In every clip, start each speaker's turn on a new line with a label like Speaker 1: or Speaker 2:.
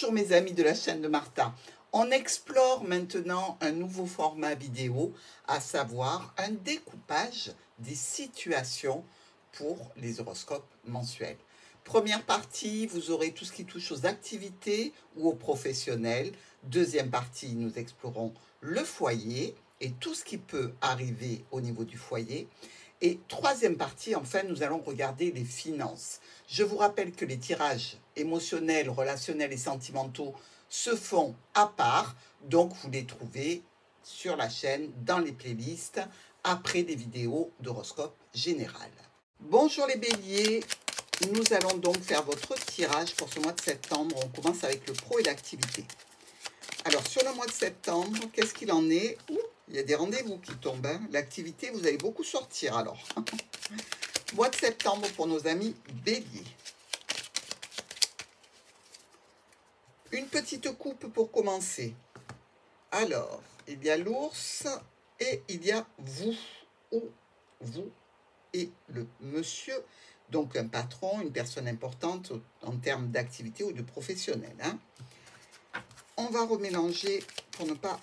Speaker 1: Bonjour mes amis de la chaîne de Martha. On explore maintenant un nouveau format vidéo, à savoir un découpage des situations pour les horoscopes mensuels. Première partie, vous aurez tout ce qui touche aux activités ou aux professionnels. Deuxième partie, nous explorons le foyer et tout ce qui peut arriver au niveau du foyer. Et troisième partie, enfin, nous allons regarder les finances. Je vous rappelle que les tirages émotionnels, relationnels et sentimentaux se font à part, donc vous les trouvez sur la chaîne, dans les playlists, après des vidéos d'horoscope général. Bonjour les béliers, nous allons donc faire votre tirage pour ce mois de septembre. On commence avec le pro et l'activité. Alors, sur le mois de septembre, qu'est-ce qu'il en est? Il y a des rendez-vous qui tombent. Hein. L'activité, vous allez beaucoup sortir alors. Mois de septembre pour nos amis béliers. Une petite coupe pour commencer. Alors, il y a l'ours et il y a vous. Ou vous et le monsieur. Donc, un patron, une personne importante en termes d'activité ou de professionnel. Hein. On va remélanger pour ne pas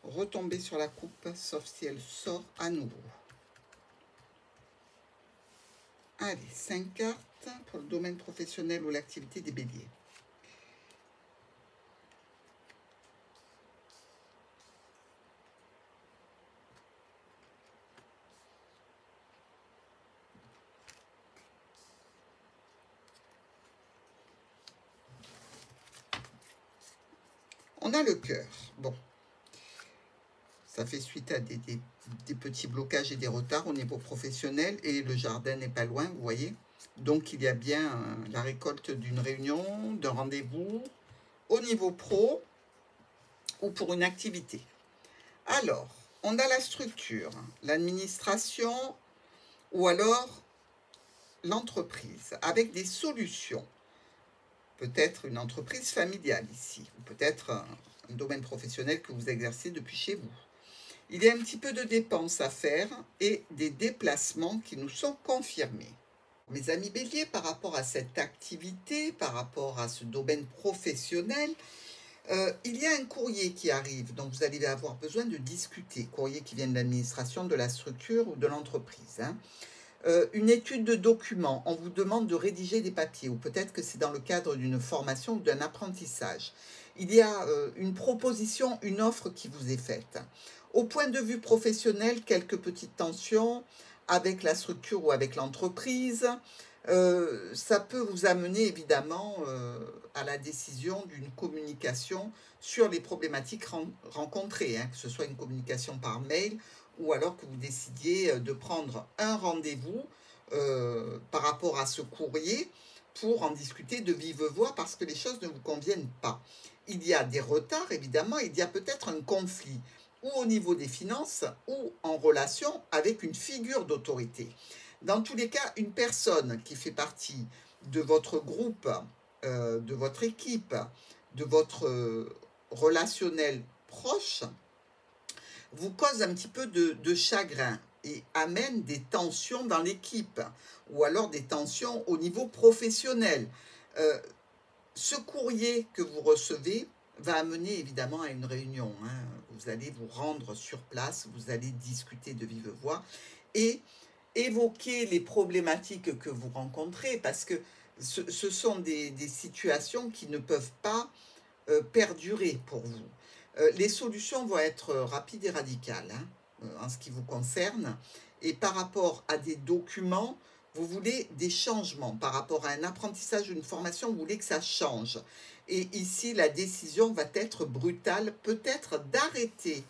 Speaker 1: retomber sur la coupe, sauf si elle sort à nouveau. Allez, 5 cartes pour le domaine professionnel ou l'activité des béliers. On a le cœur. Bon, ça fait suite à des petits blocages et des retards au niveau professionnel et le jardin n'est pas loin, vous voyez. Donc, il y a bien la récolte d'une réunion, d'un rendez-vous au niveau pro ou pour une activité. Alors, on a la structure, l'administration ou alors l'entreprise avec des solutions. Peut-être une entreprise familiale ici, ou peut-être un domaine professionnel que vous exercez depuis chez vous. Il y a un petit peu de dépenses à faire et des déplacements qui nous sont confirmés. Mes amis béliers, par rapport à cette activité, par rapport à ce domaine professionnel, il y a un courrier qui arrive, donc vous allez avoir besoin de discuter. Courrier qui vient de l'administration, de la structure ou de l'entreprise. Hein. Une étude de documents, on vous demande de rédiger des papiers, ou peut-être que c'est dans le cadre d'une formation ou d'un apprentissage. Il y a une proposition, une offre qui vous est faite. Au point de vue professionnel, quelques petites tensions avec la structure ou avec l'entreprise. Ça peut vous amener évidemment à la décision d'une communication sur les problématiques rencontrées, hein, que ce soit une communication par mail ou alors que vous décidiez de prendre un rendez-vous par rapport à ce courrier pour en discuter de vive voix parce que les choses ne vous conviennent pas. Il y a des retards, évidemment, il y a peut-être un conflit ou au niveau des finances ou en relation avec une figure d'autorité. Dans tous les cas, une personne qui fait partie de votre groupe, de votre équipe, de votre relationnel proche, vous cause un petit peu de chagrin et amène des tensions dans l'équipe ou alors des tensions au niveau professionnel. Ce courrier que vous recevez va amener évidemment à une réunion. Hein. Vous allez vous rendre sur place, vous allez discuter de vive voix et évoquer les problématiques que vous rencontrez parce que ce sont des situations qui ne peuvent pas perdurer pour vous. Les solutions vont être rapides et radicales hein, en ce qui vous concerne. Et par rapport à des documents, vous voulez des changements. Par rapport à un apprentissage ou une formation, vous voulez que ça change. Et ici, la décision va être brutale, peut-être d'arrêter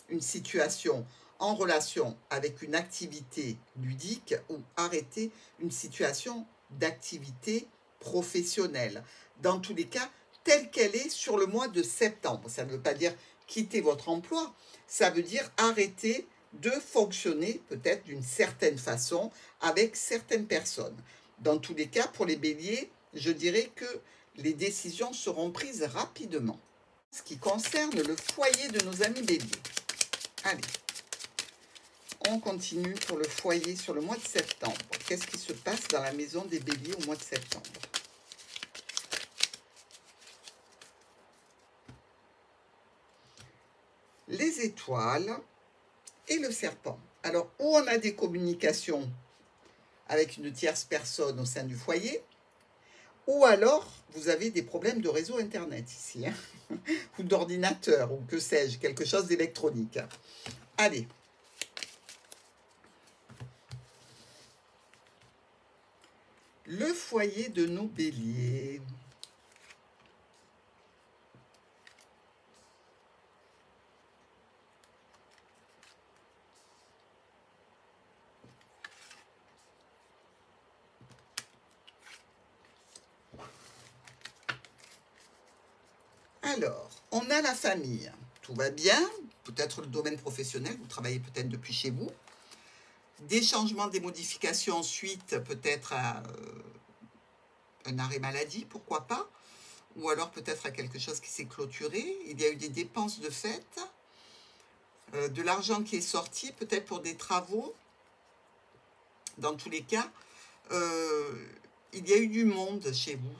Speaker 1: une situation en relation avec une activité ludique ou arrêter une situation d'activité professionnelle. Dans tous les cas, telle qu'elle est sur le mois de septembre. Ça ne veut pas dire quitter votre emploi, ça veut dire arrêter de fonctionner peut-être d'une certaine façon avec certaines personnes. Dans tous les cas, pour les béliers, je dirais que les décisions seront prises rapidement. Ce qui concerne le foyer de nos amis béliers. Allez, on continue pour le foyer sur le mois de septembre. Qu'est-ce qui se passe dans la maison des béliers au mois de septembre? les étoiles et le serpent. Alors, où on a des communications avec une tierce personne au sein du foyer, ou alors vous avez des problèmes de réseau Internet ici, hein, ou d'ordinateur, ou que sais-je, quelque chose d'électronique. Allez. Le foyer de nos béliers. Alors, on a la famille. Tout va bien. Peut-être le domaine professionnel, vous travaillez peut-être depuis chez vous. Des changements, des modifications ensuite, peut-être un arrêt maladie, pourquoi pas. Ou alors peut-être à quelque chose qui s'est clôturé. Il y a eu des dépenses de fête. De l'argent qui est sorti, peut-être pour des travaux. Dans tous les cas, il y a eu du monde chez vous.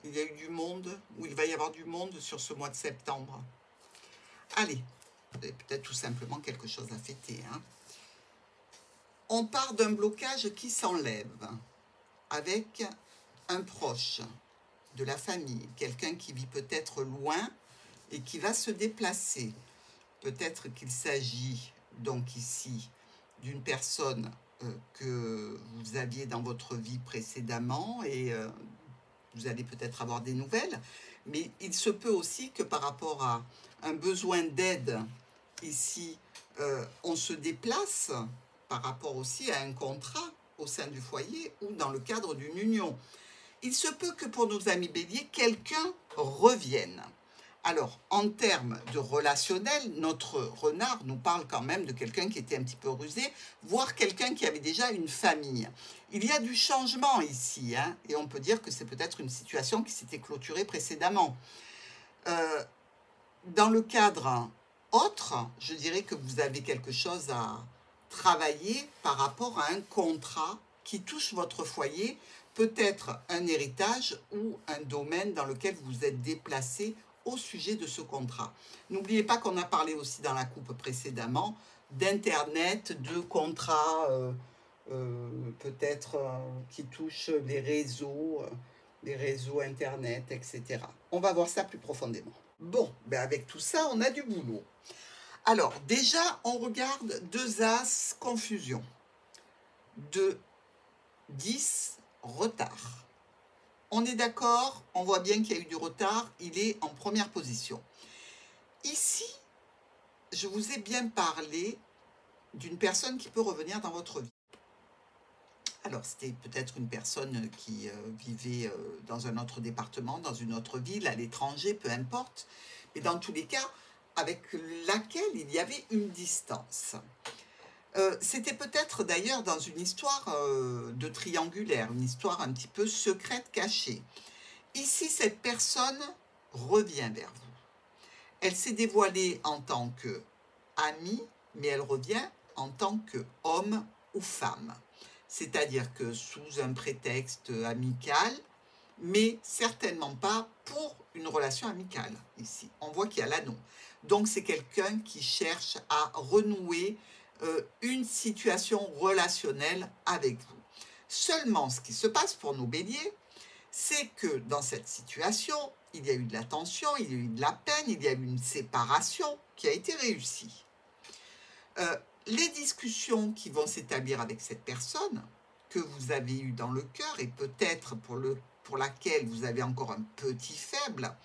Speaker 1: Il y a eu du monde, ou il va y avoir du monde sur ce mois de septembre. Allez, peut-être tout simplement quelque chose à fêter. Hein. On part d'un blocage qui s'enlève avec un proche de la famille, quelqu'un qui vit peut-être loin et qui va se déplacer. Peut-être qu'il s'agit donc ici d'une personne que vous aviez dans votre vie précédemment et vous allez peut-être avoir des nouvelles, mais il se peut aussi que par rapport à un besoin d'aide ici, on se déplace par rapport aussi à un contrat au sein du foyer ou dans le cadre d'une union. Il se peut que pour nos amis béliers, quelqu'un revienne. Alors, en termes de relationnel, notre renard nous parle quand même de quelqu'un qui était un petit peu rusé, voire quelqu'un qui avait déjà une famille. Il y a du changement ici, hein, et on peut dire que c'est peut-être une situation qui s'était clôturée précédemment. Dans le cadre autre, je dirais que vous avez quelque chose à travailler par rapport à un contrat qui touche votre foyer, peut-être un héritage ou un domaine dans lequel vous vous êtes déplacé au sujet de ce contrat. N'oubliez pas qu'on a parlé aussi dans la coupe précédemment d'Internet, de contrats peut-être qui touchent les réseaux Internet, etc. On va voir ça plus profondément. Bon, ben avec tout ça, on a du boulot. Alors, déjà, on regarde 2 As, confusion. 2, 10, retard. On est d'accord, on voit bien qu'il y a eu du retard, il est en première position. Ici, je vous ai bien parlé d'une personne qui peut revenir dans votre vie. Alors, c'était peut-être une personne qui vivait dans un autre département, dans une autre ville, à l'étranger, peu importe. Mais dans tous les cas, avec laquelle il y avait une distance. C'était peut-être d'ailleurs dans une histoire de triangulaire, une histoire un petit peu secrète, cachée. Ici, cette personne revient vers vous. Elle s'est dévoilée en tant qu'amie, mais elle revient en tant qu'homme ou femme. C'est-à-dire que sous un prétexte amical, mais certainement pas pour une relation amicale, ici. On voit qu'il y a l'anneau. Donc, c'est quelqu'un qui cherche à renouer une situation relationnelle avec vous. Seulement, ce qui se passe pour nos béliers, c'est que dans cette situation, il y a eu de la tension, il y a eu de la peine, il y a eu une séparation qui a été réussie. Les discussions qui vont s'établir avec cette personne que vous avez eue dans le cœur et peut-être pour laquelle vous avez encore un petit faible,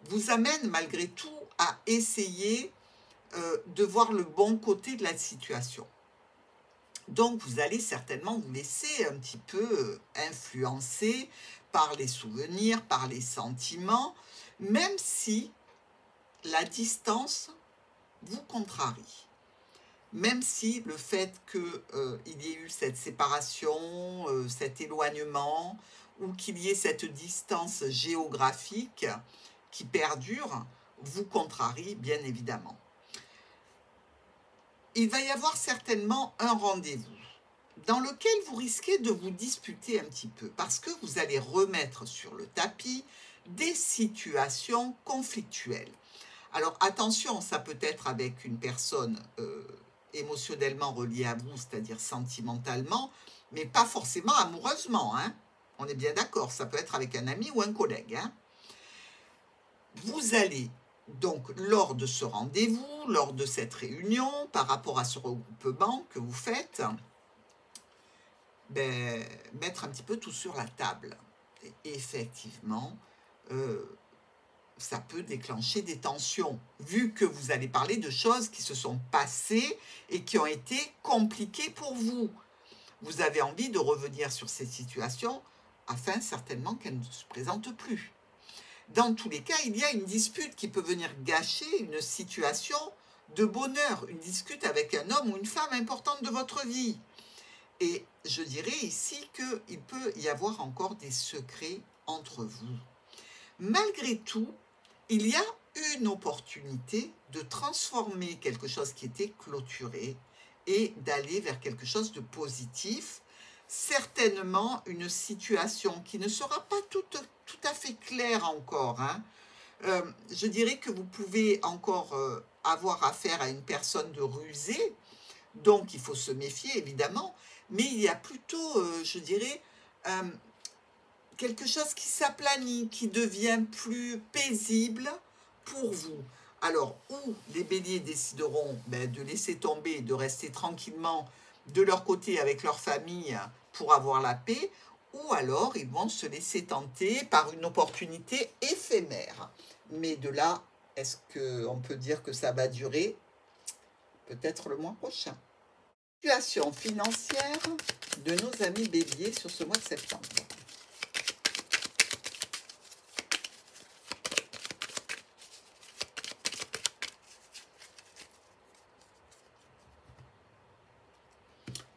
Speaker 1: vous amènent malgré tout à essayer de voir le bon côté de la situation. Donc, vous allez certainement vous laisser un petit peu influencer par les souvenirs, par les sentiments, même si la distance vous contrarie. Même si le fait qu'il y ait eu cette séparation, cet éloignement, ou qu'il y ait cette distance géographique qui perdure, vous contrarie bien évidemment. Il va y avoir certainement un rendez-vous dans lequel vous risquez de vous disputer un petit peu parce que vous allez remettre sur le tapis des situations conflictuelles. Alors attention, ça peut être avec une personne émotionnellement reliée à vous, c'est-à-dire sentimentalement, mais pas forcément amoureusement, hein. On est bien d'accord, ça peut être avec un ami ou un collègue, hein. Vous allez donc, lors de ce rendez-vous, lors de cette réunion, par rapport à ce regroupement que vous faites, ben, mettre un petit peu tout sur la table. Et effectivement, ça peut déclencher des tensions, vu que vous allez parler de choses qui se sont passées et qui ont été compliquées pour vous. Vous avez envie de revenir sur ces situations afin certainement qu'elles ne se présentent plus. Dans tous les cas, il y a une dispute qui peut venir gâcher une situation de bonheur, une dispute avec un homme ou une femme importante de votre vie. Et je dirais ici qu'il peut y avoir encore des secrets entre vous. Malgré tout, il y a une opportunité de transformer quelque chose qui était clôturé et d'aller vers quelque chose de positif. Certainement une situation qui ne sera pas tout à fait claire encore, hein. Je dirais que vous pouvez encore avoir affaire à une personne de rusée, donc il faut se méfier évidemment, mais il y a plutôt, je dirais, quelque chose qui s'aplanit, qui devient plus paisible pour vous. Alors, ou les béliers décideront de laisser tomber, de rester tranquillement de leur côté avec leur famille pour avoir la paix, ou alors ils vont se laisser tenter par une opportunité éphémère. Mais de là, est-ce qu'on peut dire que ça va durer? Peut-être le mois prochain. Situation financière de nos amis béliers sur ce mois de septembre.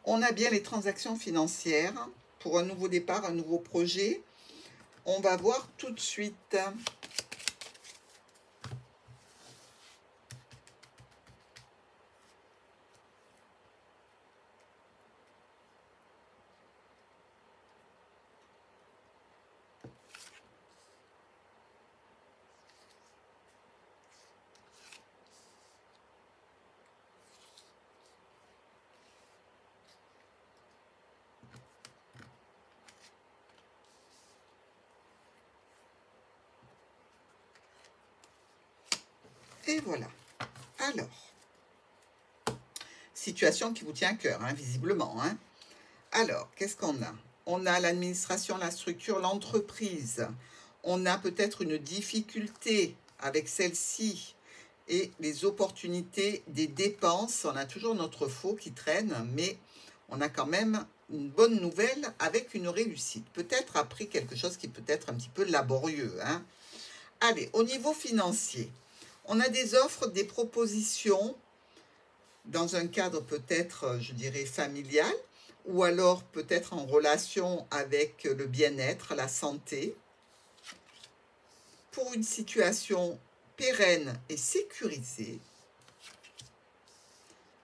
Speaker 1: On a bien les transactions financières pour un nouveau départ, un nouveau projet. On va voir tout de suite. Et voilà. Alors, situation qui vous tient à cœur, hein, visiblement, hein. Alors, qu'est-ce qu'on a? On a l'administration, la structure, l'entreprise. On a peut-être une difficulté avec celle-ci et les opportunités des dépenses. On a toujours notre faux qui traîne, mais on a quand même une bonne nouvelle avec une réussite. Peut-être après quelque chose qui peut être un petit peu laborieux, hein. Allez, au niveau financier, on a des offres, des propositions dans un cadre peut-être, je dirais, familial, ou alors peut-être en relation avec le bien-être, la santé, pour une situation pérenne et sécurisée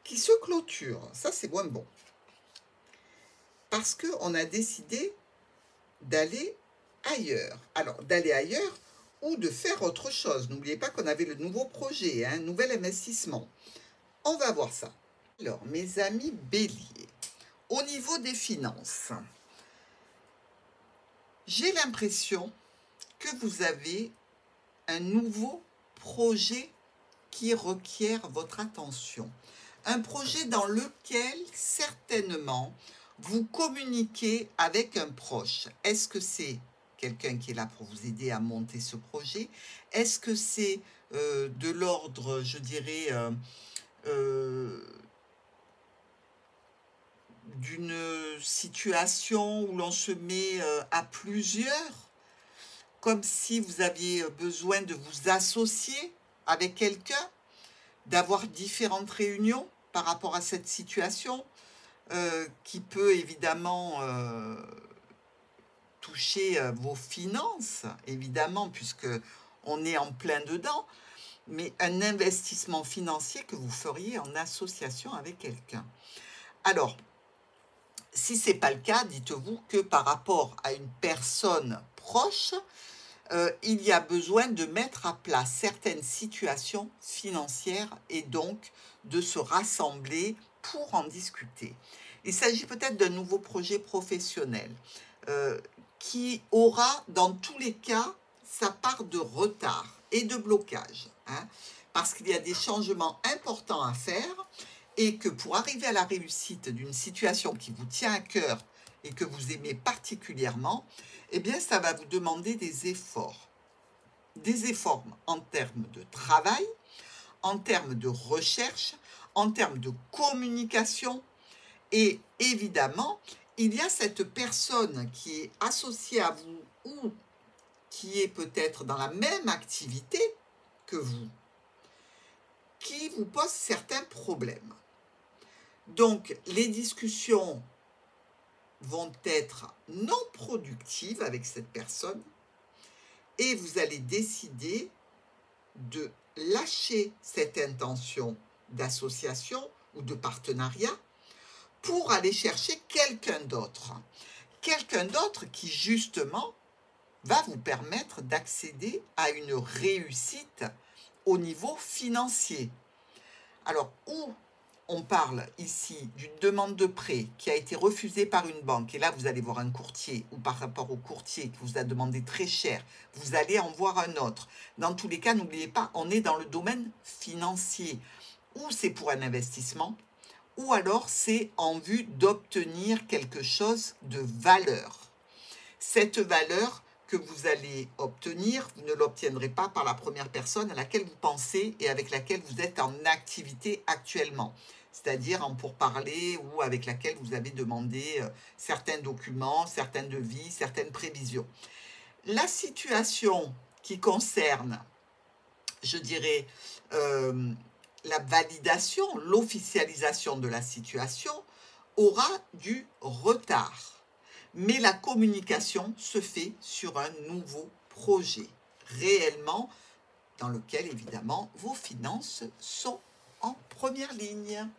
Speaker 1: qui se clôture. Ça, c'est moins bon. Parce qu'on a décidé d'aller ailleurs. Alors, d'aller ailleurs ou de faire autre chose. N'oubliez pas qu'on avait le nouveau projet, un nouvel investissement. On va voir ça. Alors, mes amis béliers, au niveau des finances, j'ai l'impression que vous avez un nouveau projet qui requiert votre attention. Un projet dans lequel, certainement, vous communiquez avec un proche. Est-ce que c'est quelqu'un qui est là pour vous aider à monter ce projet? Est-ce que c'est de l'ordre, je dirais, d'une situation où l'on se met à plusieurs, comme si vous aviez besoin de vous associer avec quelqu'un, d'avoir différentes réunions par rapport à cette situation qui peut évidemment toucher vos finances, évidemment, puisque on est en plein dedans, mais un investissement financier que vous feriez en association avec quelqu'un. Alors, si ce n'est pas le cas, dites-vous que par rapport à une personne proche, il y a besoin de mettre à plat certaines situations financières et donc de se rassembler pour en discuter. Il s'agit peut-être d'un nouveau projet professionnel qui aura dans tous les cas sa part de retard et de blocage, hein, parce qu'il y a des changements importants à faire et que pour arriver à la réussite d'une situation qui vous tient à cœur et que vous aimez particulièrement, eh bien, ça va vous demander des efforts. Des efforts en termes de travail, en termes de recherche, en termes de communication. Et évidemment, il y a cette personne qui est associée à vous ou qui est peut-être dans la même activité que vous, qui vous pose certains problèmes. Donc, les discussions vont être non productives avec cette personne et vous allez décider de lâcher cette intention d'association ou de partenariat pour aller chercher quelqu'un d'autre. Quelqu'un d'autre qui, justement, va vous permettre d'accéder à une réussite au niveau financier. Alors, où on parle ici d'une demande de prêt qui a été refusée par une banque, et là vous allez voir un courtier, ou par rapport au courtier qui vous a demandé très cher, vous allez en voir un autre. Dans tous les cas, n'oubliez pas, on est dans le domaine financier, ou c'est pour un investissement, ou alors c'est en vue d'obtenir quelque chose de valeur. Cette valeur que vous allez obtenir, vous ne l'obtiendrez pas par la première personne à laquelle vous pensez et avec laquelle vous êtes en activité actuellement, c'est-à-dire en pourparlers ou avec laquelle vous avez demandé certains documents, certains devis, certaines prévisions. La situation qui concerne, je dirais, la validation, l'officialisation de la situation aura du retard. Mais la communication se fait sur un nouveau projet, réellement, dans lequel, évidemment, vos finances sont en première ligne.